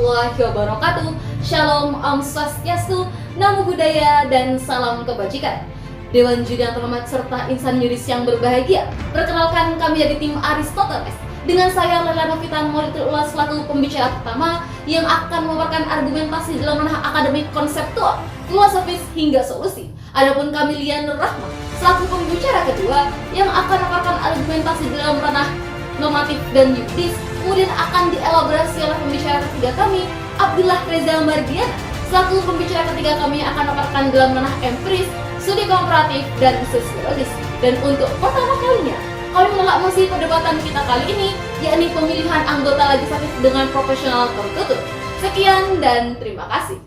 warahmatullahi wabarakatuh. Shalom, Om Swastiastu, Namo Buddhaya, dan salam kebajikan. Dewan Juri yang terhormat serta insan yuris yang berbahagia, perkenalkan kami dari tim Aristoteles. Dengan saya Lela Novita Maulidul Ula selaku pembicara pertama yang akan memaparkan argumentasi dalam ranah akademik konseptual, filosofis hingga solusi. Adapun kami Lian Rahma selaku pembicara kedua yang akan memaparkan argumentasi dalam ranah normatif dan yuridis. Kemudian akan dielaborasi oleh pembicara ketiga kami, Abdullah Reza Mardiana, selaku pembicara ketiga kami yang akan memaparkan dalam ranah empiris, studi komparatif, dan sosiologis. Dan untuk pertama kalinya, kami menolak mosi perdebatan kita kali ini, yakni pemilihan anggota legislatif dengan proporsional tertutup. Sekian dan terima kasih.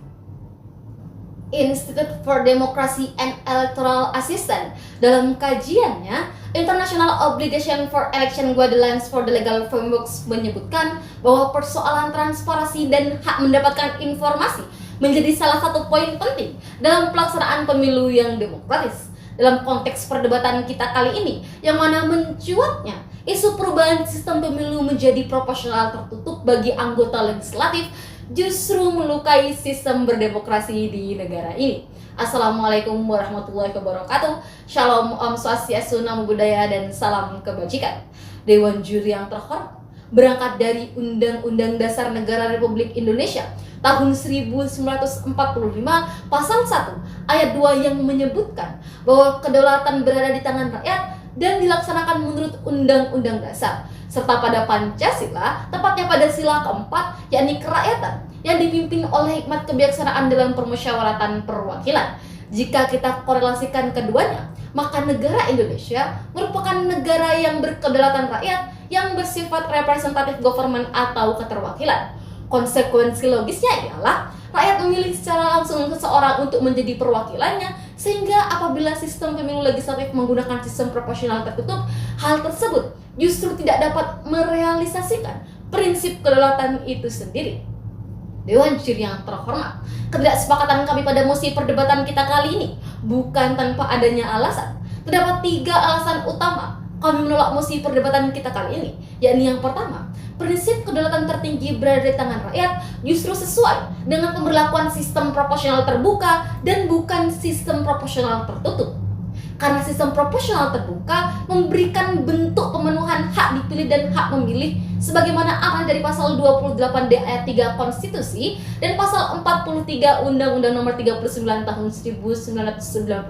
Institute for Democracy and Electoral Assistance dalam kajiannya International Obligation for Election Guidelines for the Legal Frameworks menyebutkan bahwa persoalan transparansi dan hak mendapatkan informasi menjadi salah satu poin penting dalam pelaksanaan pemilu yang demokratis. Dalam konteks perdebatan kita kali ini, yang mana mencuatnya isu perubahan sistem pemilu menjadi proporsional tertutup bagi anggota legislatif justru melukai sistem berdemokrasi di negara ini. Assalamualaikum warahmatullahi wabarakatuh. Shalom, Om Swastiastu, Namo Buddhaya, dan salam kebajikan. Dewan Juri yang terhormat, berangkat dari Undang-Undang Dasar Negara Republik Indonesia tahun 1945 pasal 1 ayat 2 yang menyebutkan bahwa kedaulatan berada di tangan rakyat dan dilaksanakan menurut Undang-Undang Dasar, serta pada Pancasila, tepatnya pada sila keempat, yakni kerakyatan yang dipimpin oleh hikmat kebijaksanaan dalam permusyawaratan perwakilan. Jika kita korelasikan keduanya, maka negara Indonesia merupakan negara yang berkedaulatan rakyat yang bersifat representatif government atau keterwakilan. Konsekuensi logisnya ialah rakyat memilih secara langsung seseorang untuk menjadi perwakilannya, sehingga apabila sistem pemilu legislatif menggunakan sistem proporsional tertutup, hal tersebut justru tidak dapat merealisasikan prinsip kedaulatan itu sendiri. Dewan Juri yang terhormat, ketidaksepakatan kami pada mosi perdebatan kita kali ini bukan tanpa adanya alasan. Terdapat 3 alasan utama kami menolak mosi perdebatan kita kali ini, yakni yang pertama, prinsip kedaulatan tertinggi berada di tangan rakyat justru sesuai dengan pemberlakuan sistem proporsional terbuka dan bukan sistem proporsional tertutup. Karena sistem proporsional terbuka memberikan bentuk pemenuhan hak dipilih dan hak memilih sebagaimana amanat dari pasal 28D ayat 3 Konstitusi dan pasal 43 Undang-Undang Nomor 39 Tahun 1999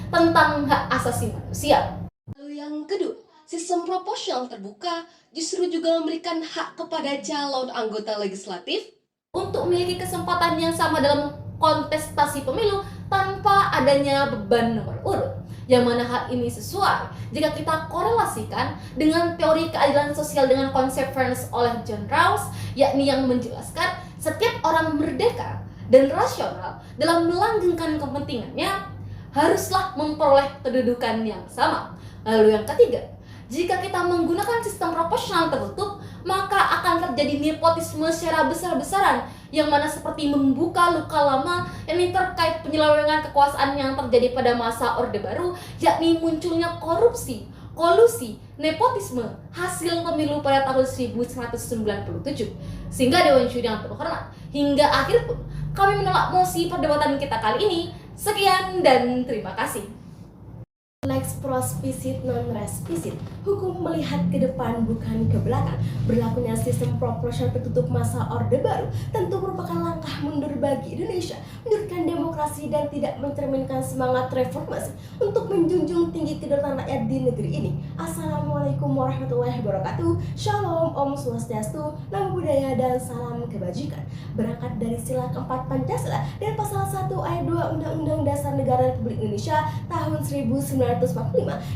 tentang hak asasi manusia. Lalu yang kedua, sistem proporsional terbuka justru juga memberikan hak kepada calon anggota legislatif untuk memiliki kesempatan yang sama dalam kontestasi pemilu tanpa adanya beban nomor urut. Yang mana hal ini sesuai jika kita korelasikan dengan teori keadilan sosial dengan konsep fairness oleh John Rawls, yakni yang menjelaskan setiap orang merdeka dan rasional dalam melanggengkan kepentingannya haruslah memperoleh kedudukan yang sama. Lalu yang ketiga, jika kita menggunakan sistem proporsional tertutup, maka akan terjadi nepotisme secara besar-besaran, yang mana seperti membuka luka lama yang terkait penyelewengan kekuasaan yang terjadi pada masa Orde Baru, yakni munculnya korupsi, kolusi, nepotisme hasil pemilu pada tahun 1997. Sehingga Dewan Juri yang terhormat, hingga akhir pun kami menolak mosi perdebatan kita kali ini. Sekian dan terima kasih. Lex prospicit non respisit, hukum melihat ke depan bukan ke belakang. Berlakunya sistem proporsional tertutup masa Orde Baru tentu merupakan langkah mundur bagi Indonesia, menyurutkan demokrasi dan tidak mencerminkan semangat reformasi untuk menjunjung tinggi kedaulatan rakyat di negeri ini. Assalamualaikum warahmatullahi wabarakatuh. Shalom, Om Swastiastu, Namo Buddhaya, dan salam kebajikan. Berangkat dari sila keempat Pancasila dan pasal 1 ayat 2 Undang-Undang Dasar Negara Republik Indonesia tahun 1945,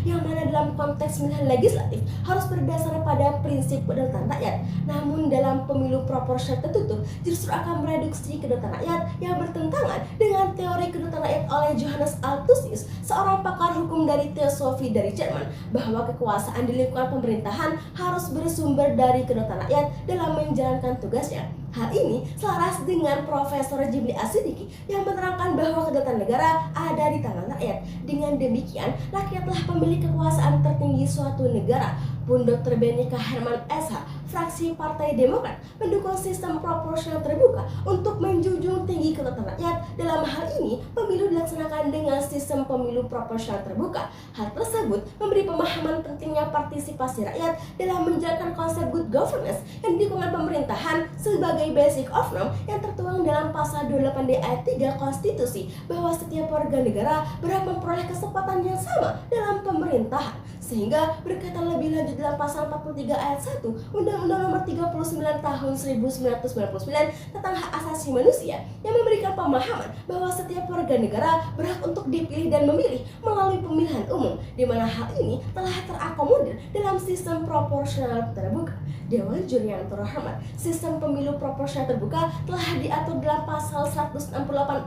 yang mana dalam konteks pemilihan legislatif harus berdasar pada prinsip kedaulatan rakyat. Namun dalam pemilu proporsional tertutup justru akan mereduksi kedaulatan rakyat yang bertentangan dengan teori kedaulatan rakyat oleh Johannes Althusius, seorang pakar hukum dari teosofi dari Jerman, bahwa kekuasaan di lingkungan pemerintahan harus bersumber dari kedaulatan rakyat dalam menjalankan tugasnya. Hal ini selaras dengan Profesor Jimli Asidiki yang menerangkan bahwa kedaulatan negara ada di tangan rakyat. Dengan demikian, rakyatlah pemilik kekuasaan tertinggi suatu negara. Pun Dr. Benika Herman SH, fraksi Partai Demokrat mendukung sistem proporsional terbuka untuk menjunjung tinggi kedaulatan rakyat. Dalam hal ini, pemilu dilaksanakan dengan sistem pemilu proporsional terbuka. Hal tersebut memberi pemahaman pentingnya partisipasi rakyat dalam menjalankan konsep good governance yang didukung pemerintahan sebagai basic of norm yang tertuang dalam pasal 28D ayat 3 Konstitusi, bahwa setiap warga negara berhak memperoleh kesempatan yang sama dalam pemerintahan. Sehingga berkaitan lebih lanjut dalam pasal 43 ayat 1 Undang-Undang Nomor 39 Tahun 1999 tentang hak asasi manusia yang memberikan pemahaman bahwa setiap warga negara berhak untuk dipilih dan memilih melalui pemilihan umum, di mana hal ini telah terakomodir dalam sistem proporsional terbuka. Dewan Juri yang terhormat, sistem pemilu proporsional terbuka telah diatur dalam pasal 168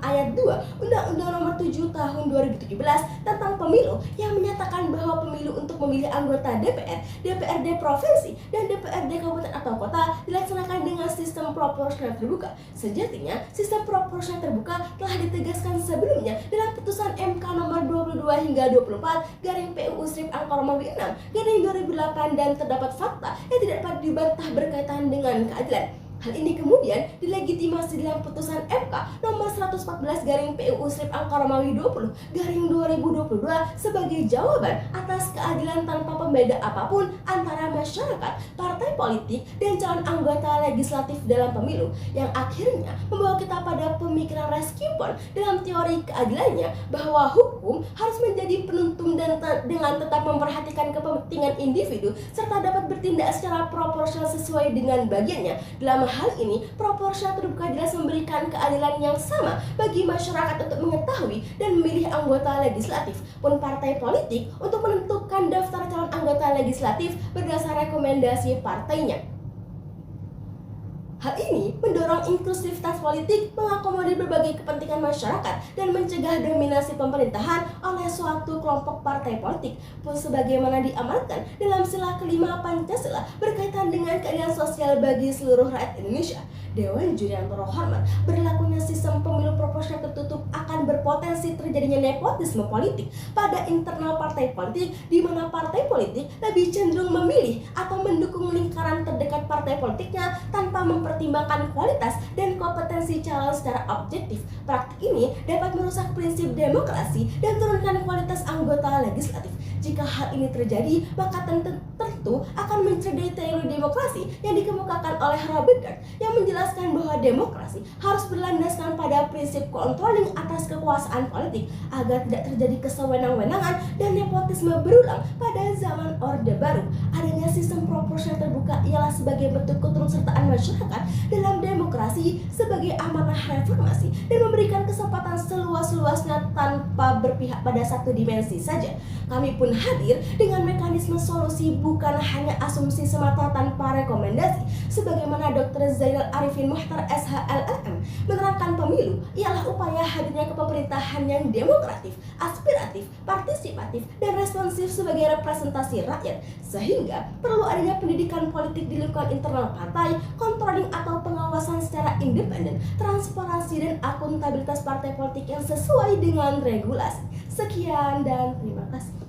ayat 2 Undang-Undang Nomor 7 Tahun 2017 tentang pemilu yang menyatakan bahwa pemilu untuk memilih anggota DPR, DPRD provinsi, dan DPRD kabupaten atau kota dilaksanakan dengan sistem proporsional terbuka. Sejatinya, sistem proporsional terbuka telah ditegaskan sebelumnya dalam putusan MK nomor 22 hingga 24 garing PUU Strip Angka Romawi 6 garing 2008 dan terdapat fakta yang tidak dapat dibantah berkaitan dengan keadilan. Hal ini kemudian dilegitimasi dalam putusan MK nomor 114 garing PUU Strip Angka Romawi 20 garing 2022 sebagai jawaban atas keadilan tanpa pembeda apapun antara masyarakat, partai politik, dan calon anggota legislatif dalam pemilu, yang akhirnya membawa kita pada pemikiran Reskipun dalam teori keadilannya bahwa hukum harus menjadi penuntun dan dengan tetap memperhatikan kepentingan individu serta dapat bertindak secara proporsional sesuai dengan bagiannya. Dalam hal ini, proporsional terbuka jelas memberikan keadilan yang sama bagi masyarakat untuk mengetahui dan memilih anggota legislatif pun partai politik untuk menentukan daftar calon anggota legislatif berdasar rekomendasi partainya. Hal ini mendorong inklusivitas politik, mengakomodir berbagai kepentingan masyarakat, dan mencegah dominasi pemerintahan oleh suatu kelompok partai politik, pun sebagaimana diamanatkan dalam sila kelima Pancasila berkaitan dengan keadilan sosial bagi seluruh rakyat Indonesia. Dewan Juri yang terhormat, berlakunya sistem pemilu proporsional tertutup akan berpotensi terjadinya nepotisme politik pada internal partai politik, di mana partai politik lebih cenderung memilih atau mendukung lingkaran terdekat partai politiknya tanpa mempertimbangkan kualitas dan kompetensi calon secara objektif. Praktik ini dapat merusak prinsip demokrasi dan turunkan kualitas anggota legislatif. Jika hal ini terjadi, maka tentu akan mencederai teori demokrasi yang dikemukakan oleh Robert Gard, yang menjelaskan bahwa demokrasi harus berlandaskan pada prinsip controlling atas kekuasaan politik agar tidak terjadi kesewenang-wenangan dan nepotisme berulang pada zaman Orde Baru. Adanya sistem proporsional terbuka ialah sebagai bentuk keturutsertaan masyarakat dalam demokrasi sebagai amanah reformasi dan memberikan kesempatan seluas-luasnya tanpa berpihak pada satu dimensi saja. Kami pun hadir dengan mekanisme solusi, bukan hanya asumsi semata tanpa rekomendasi, sebagaimana Dr. Zainal Arifin Mohtar SHLLM menerangkan pemilu ialah upaya hadirnya kepemerintahan yang demokratif, aspiratif, partisipatif, dan responsif sebagai representasi rakyat, sehingga perlu adanya pendidikan politik di lingkungan internal partai, controlling atau pengawasan secara independen, transparansi dan akuntabilitas partai politik yang sesuai dengan regulasi. Sekian dan terima kasih.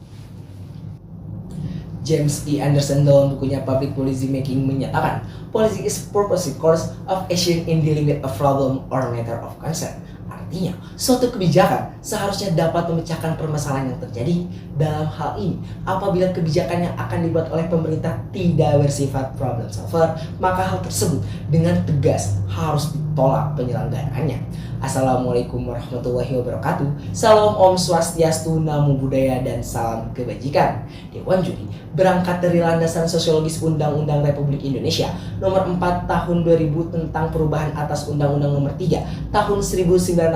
James E. Anderson dalam bukunya Public Policy Making menyatakan, policy is purposive course of action in dealing with a problem or matter of concern. Artinya, suatu kebijakan seharusnya dapat memecahkan permasalahan yang terjadi. Dalam hal ini, apabila kebijakan yang akan dibuat oleh pemerintah tidak bersifat problem solver, maka hal tersebut dengan tegas harus ditolak penyelenggaraannya. Assalamualaikum warahmatullahi wabarakatuh. Salam Om Swastiastu, Namo Buddhaya, dan salam kebajikan. Dewan Juri berangkat dari landasan sosiologis Undang-Undang Republik Indonesia Nomor 4 Tahun 2000 tentang perubahan atas Undang-Undang Nomor 3 Tahun 1999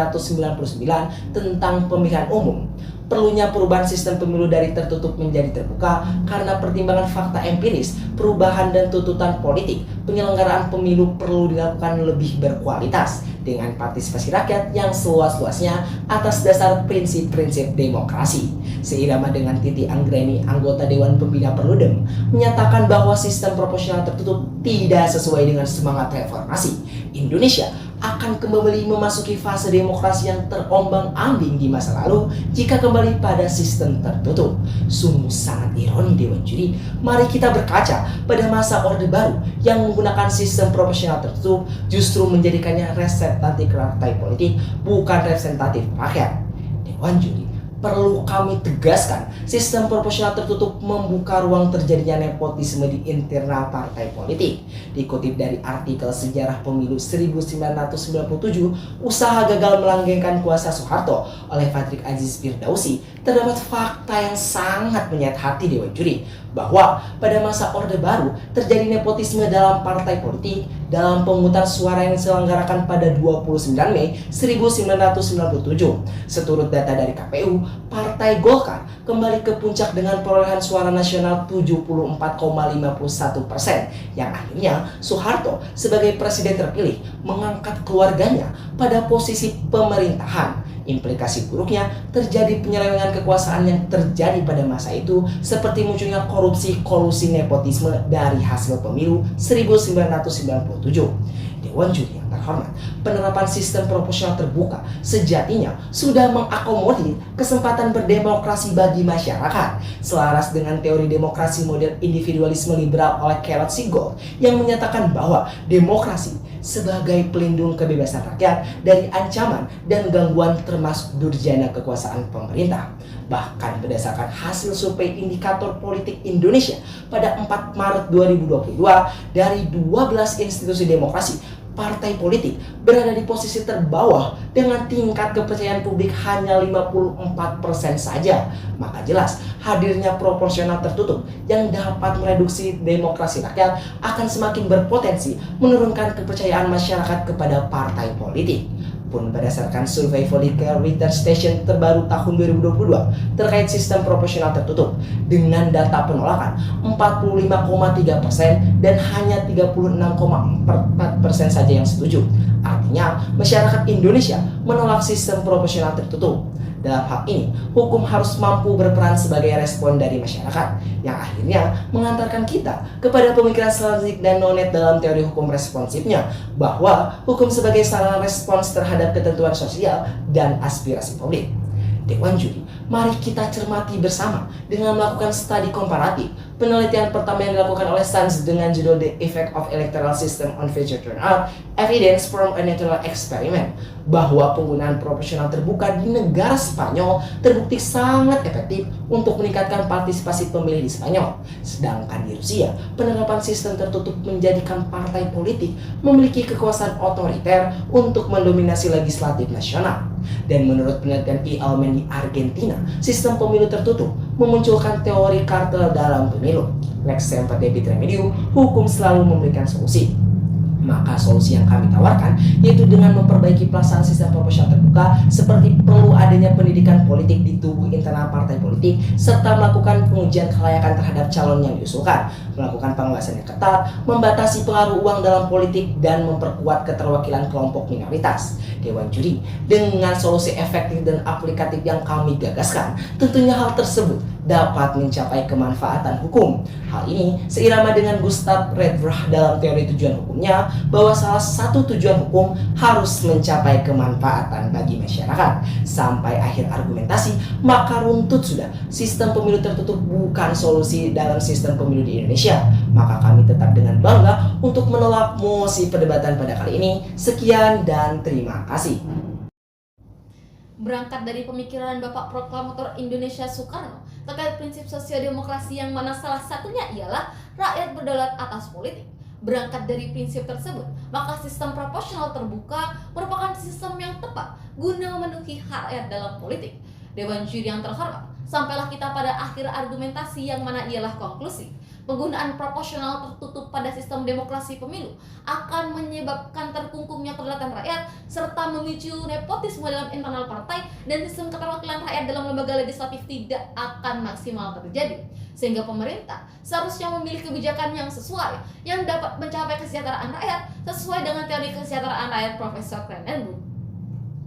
tentang pemilihan umum. Perlunya perubahan sistem pemilu dari tertutup menjadi terbuka karena pertimbangan fakta empiris, perubahan dan tuntutan politik. Penyelenggaraan pemilu perlu dilakukan lebih berkualitas dengan partisipasi rakyat yang seluas-luasnya atas dasar prinsip-prinsip demokrasi. Seirama dengan Titi Anggreni, anggota Dewan Pembina Perludem, menyatakan bahwa sistem proporsional tertutup tidak sesuai dengan semangat reformasi. Indonesia akan kembali memasuki fase demokrasi yang terombang-ambing di masa lalu jika kembali pada sistem tertutup. Sungguh sangat ironi Dewan Juri. Mari kita berkaca pada masa Orde Baru yang menggunakan sistem proporsional tertutup justru menjadikannya representatif partai politik, bukan representatif rakyat. Dewan Juri, perlu kami tegaskan, sistem proporsional tertutup membuka ruang terjadinya nepotisme di internal partai politik. Dikutip dari artikel Sejarah Pemilu 1997, usaha gagal melanggengkan kuasa Soeharto oleh Patrick Aziz Firdausi, terdapat fakta yang sangat menyayat hati Dewan Juri, bahwa pada masa Orde Baru terjadi nepotisme dalam partai politik dalam pemungutan suara yang diselenggarakan pada 29 Mei 1997. Seturut data dari KPU, Partai Golkar kembali ke puncak dengan perolehan suara nasional 74,51%, yang akhirnya Soeharto sebagai presiden terpilih mengangkat keluarganya pada posisi pemerintahan. Implikasi buruknya terjadi penyelewengan kekuasaan yang terjadi pada masa itu, seperti munculnya korupsi, kolusi, nepotisme dari hasil pemilu 1997. Dewan Juri yang terhormat, penerapan sistem proporsional terbuka sejatinya sudah mengakomodir kesempatan berdemokrasi bagi masyarakat, selaras dengan teori demokrasi model individualisme liberal oleh Carol Seagold yang menyatakan bahwa demokrasi sebagai pelindung kebebasan rakyat dari ancaman dan gangguan termasuk durjana kekuasaan pemerintah. Bahkan berdasarkan hasil survei Indikator Politik Indonesia pada 4 Maret 2022, dari 12 institusi demokrasi, partai politik berada di posisi terbawah dengan tingkat kepercayaan publik hanya 54% saja. Maka jelas hadirnya proporsional tertutup yang dapat mereduksi demokrasi rakyat akan semakin berpotensi menurunkan kepercayaan masyarakat kepada partai politik. Pun berdasarkan survei Volcker Research Station terbaru tahun 2022 terkait sistem proporsional tertutup, dengan data penolakan 45,3% dan hanya 36,4% saja yang setuju. Artinya masyarakat Indonesia menolak sistem proporsional tertutup. Dalam hal ini, hukum harus mampu berperan sebagai respon dari masyarakat, yang akhirnya mengantarkan kita kepada pemikiran Slazig dan Nonet dalam teori hukum responsifnya, bahwa hukum sebagai sarana respons terhadap ketentuan sosial dan aspirasi publik. Dewan Juri, mari kita cermati bersama dengan melakukan studi komparatif. Penelitian pertama yang dilakukan oleh Sanz dengan judul The Effect of Electoral System on Future Turnout, Evidence from a Natural Experiment, bahwa penggunaan proporsional terbuka di negara Spanyol terbukti sangat efektif untuk meningkatkan partisipasi pemilih di Spanyol. Sedangkan di Rusia, penerapan sistem tertutup menjadikan partai politik memiliki kekuasaan otoriter untuk mendominasi legislatif nasional. Dan menurut penelitian E. Almen di Argentina, sistem pemilu tertutup memunculkan teori kartel dalam pemilu. Lex semper debit remedium, hukum selalu memberikan solusi. Maka solusi yang kami tawarkan yaitu dengan memperbaiki pelaksanaan sistem proporsional terbuka, seperti perlu adanya pendidikan politik di tubuh internal partai politik, serta melakukan pengujian kelayakan terhadap calon yang diusulkan, melakukan pengawasan yang ketat, membatasi pengaruh uang dalam politik, dan memperkuat keterwakilan kelompok minoritas. Dewan Juri, dengan solusi efektif dan aplikatif yang kami gagaskan, tentunya hal tersebut dapat mencapai kemanfaatan hukum. Hal ini seirama dengan Gustav Redbrach dalam teori tujuan hukumnya, bahwa salah satu tujuan hukum harus mencapai kemanfaatan bagi masyarakat. Sampai akhir argumentasi, maka runtut sudah, sistem pemilu tertutup bukan solusi dalam sistem pemilu di Indonesia. Maka kami tetap dengan bangga untuk menolak mosi perdebatan pada kali ini. Sekian dan terima kasih. Berangkat dari pemikiran Bapak Proklamator Indonesia Soekarno terkait prinsip sosiodemokrasi, yang mana salah satunya ialah rakyat berdaulat atas politik. Berangkat dari prinsip tersebut, maka sistem proporsional terbuka merupakan sistem yang tepat guna memenuhi hak rakyat dalam politik. Dewan Juri yang terhormat, sampailah kita pada akhir argumentasi, yang mana ialah konklusi. Penggunaan proporsional tertutup pada sistem demokrasi pemilu akan menyebabkan terkungkungnya kedaulatan rakyat, serta memicu nepotisme dalam internal partai, dan sistem keterwakilan rakyat dalam lembaga legislatif tidak akan maksimal terjadi. Sehingga pemerintah seharusnya memilih kebijakan yang sesuai, yang dapat mencapai kesejahteraan rakyat sesuai dengan teori kesejahteraan rakyat Profesor Krenenbug.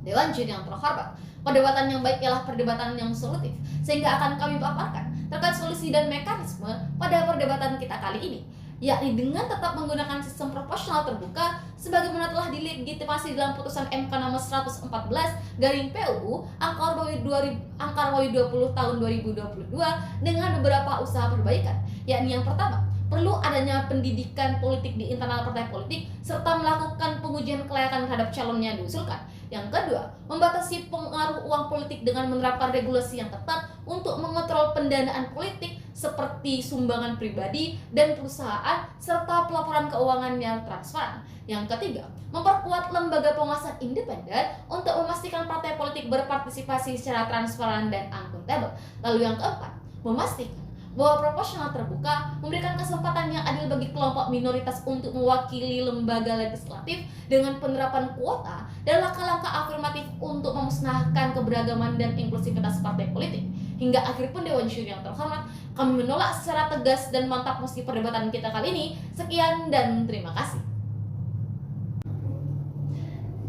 Dewan Juri yang terhormat, perdebatan yang baik ialah perdebatan yang solutif, sehingga akan kami paparkan terkait solusi dan mekanisme pada perdebatan kita kali ini. yakni dengan tetap menggunakan sistem proporsional terbuka sebagaimana telah dilegitimasi dalam putusan MK nomor 114/PUU angka 20 tahun 2022 dengan beberapa usaha perbaikan, yakni yang pertama, perlu adanya pendidikan politik di internal partai politik serta melakukan pengujian kelayakan terhadap calonnya diusulkan. Yang kedua, membatasi pengaruh uang politik dengan menerapkan regulasi yang ketat untuk mengontrol pendanaan politik seperti sumbangan pribadi dan perusahaan serta pelaporan keuangan yang transparan. Yang ketiga, memperkuat lembaga pengawasan independen untuk memastikan partai politik berpartisipasi secara transparan dan akuntabel. Lalu yang keempat, memastikan bahwa proporsional terbuka memberikan kesempatan yang adil bagi kelompok minoritas untuk mewakili lembaga legislatif dengan penerapan kuota dan langkah-langkah afirmatif untuk memusnahkan keberagaman dan inklusivitas partai politik. Hingga akhir pun Dewan Syuri yang terhormat, kami menolak secara tegas dan mantap meski perdebatan kita kali ini. Sekian dan terima kasih.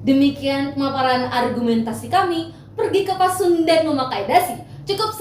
Demikian pemaparan argumentasi kami. Pergi ke Pasundan memakai dasi. Cukup